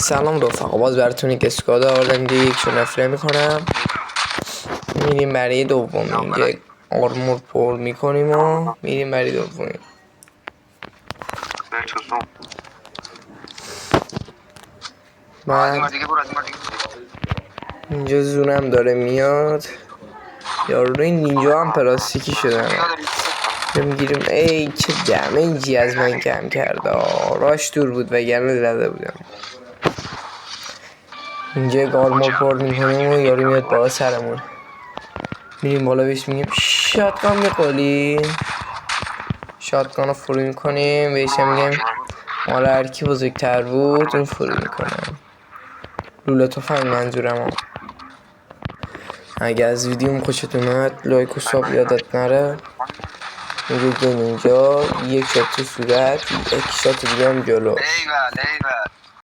سلام رفقا، باز براتون یک اسکواد آوردم. اینجا یک نفره میکنم، میریم برای دومی. اینجا آرمور پر میکنیم و میریم برای دومی. بعد اینجا زونم داره میاد. یاروی نینجا هم پلاستیکی شدن. میگیریم. ای چه دمیجی از من کم کرده، راش دور بود وگرنه زده بودم. اینجا آرمور پر میکنیم و یارو میاد بالا سرمون. میریم بالا بهش میگیم شاتگان میخوری. شاتگان رو فرو میکنیم، بهش میگیم مال هرکی بزرگتر بود اون فرو میکنم. لوله تفنگ منظورم. اگه از ویدیوم خوشتون اومد لایک و ساب یادت نره. میگه اینجا یک شات تو صورت، یک شات دیگه هم جلو.